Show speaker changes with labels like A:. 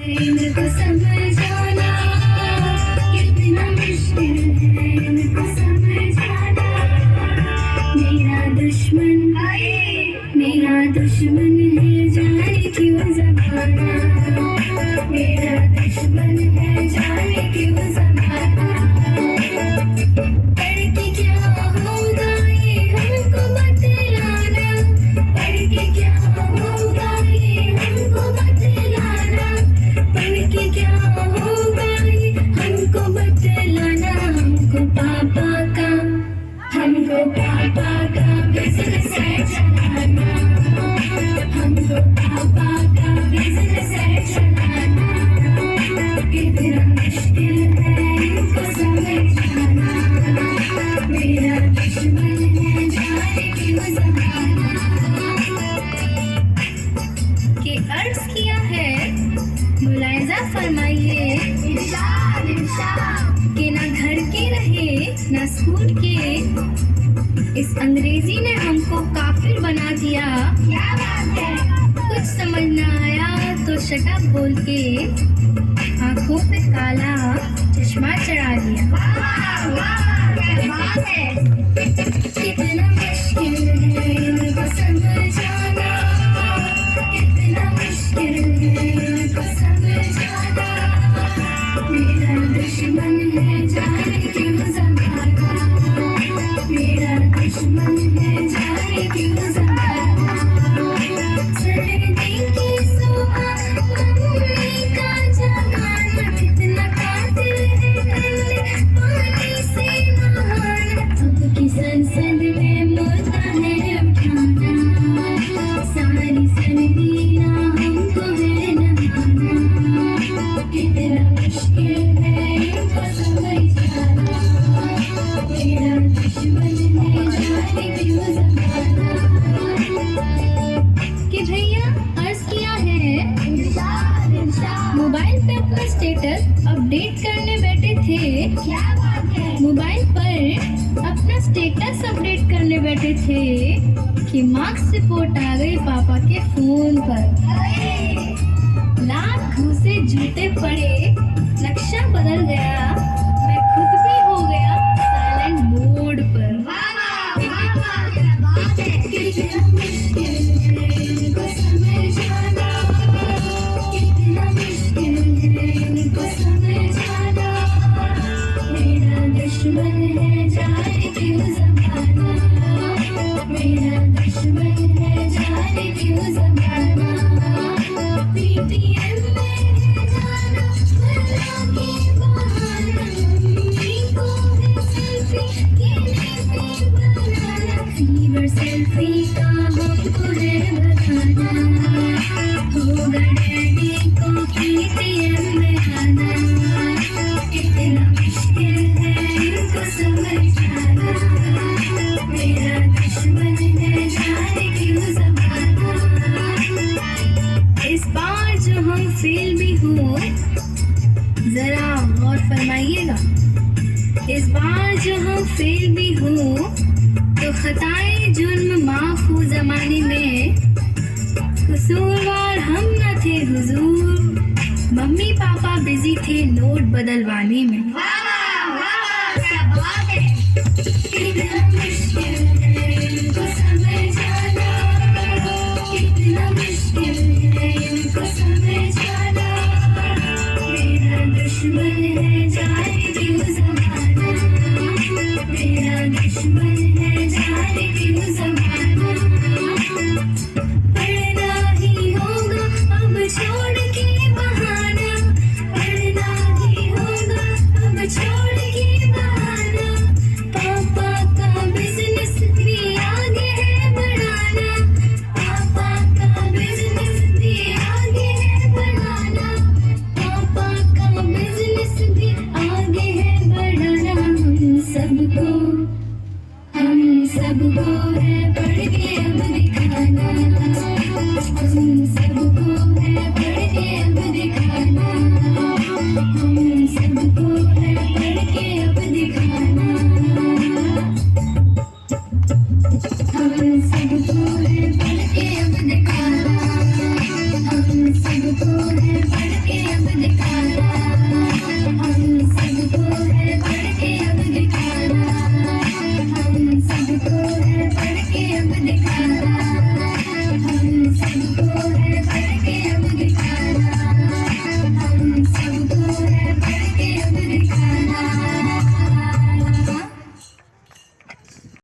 A: इनको समझाना कितना मुश्किल है, इनको समझाना। मेरा दुश्मन है जाने क्यों ज़माना, मेरा दुश्मन है जाने क्यों ज़माना। पढ़ के क्या होगा ये हमको बतलाना, पढ़ के क्या होगा ये हमको बतलाना, पढ़ के क्या होगा ये हमको बतलाना। हमको पापा का बिजनेस है चलाना, हमको पापा का बिजनेस है चलाना। कितना मुश्किल है इनको समझाना, मेरा दुश्मन है जाने क्यों ज़माना। के अर्ज किया है मुलायजा फरमाइए इरशाद कि ना घर के रहे ना स्कूल के, इस अंग्रेजी ने हमको काफिर बना दिया। क्या बात है, कुछ समझ ना आया तो शटअप बोल के आंखों पे काला चश्मा चढ़ा दिया। क्या बात है, कितना मुश्किल है इनको समझाना, कितना मुश्किल है इनको समझाना। मेरा दुश्मन है जाने क्यों ज़माना, मेरा दुश्मन है जाने क्यों ज़माना। सर्दी की सुबह मम्मी का जगाना, कितना कातिल है पानी से नहाना। अब की संसद में मुर्दा है उठाना, सारी सर्दी ना हमको है नहाना। कितना मुश्किल है इनको समझाना, मेरा दुश्मन है जाने क्यों ज़माना। कि भैया अर्ज किया है मोबाइल पे अपना स्टेटस अपडेट करने बैठे थे। क्या बात है, मोबाइल पर अपना स्टेटस अपडेट करने बैठे थे कि मार्क्स रिपोर्ट आ गई पापा के फोन पर। लाख घूसे जूते पड़े, नक्शा बदल गया, मैं खुद भी हो गया साइलेंट मोड पर। कितना मुश्किल है इनको समझाना, कितना मुश्किल है इनको समझाना। मेरा दुश्मन है जाने क्यों ज़माना, मेरा दुश्मन है जाने क्यों ज़माना। PTM में जाना वरना के बहाना, मम्मी को है सेल्फी के बनाना। फीवर सेल्फी का हमको है बताना, होगा डैडी को PTM में आना। कितना मुश्किल है इनको समझाना, मेरा दुश्मन है जाने क्यों ज़माना। इस बार जो हम फेल भी हो जरा गौर फरमाइएगा, इस बार जो हम फेल भी हो तो खताए जुर्म माफ हो ज़माने में, कसूरवार हम न थे हुजूर, मम्मी पापा बिजी थे नोट बदलवाने में। क्या बात है, कितना मुश्किल है इनको समझाना, कितना मुश्किल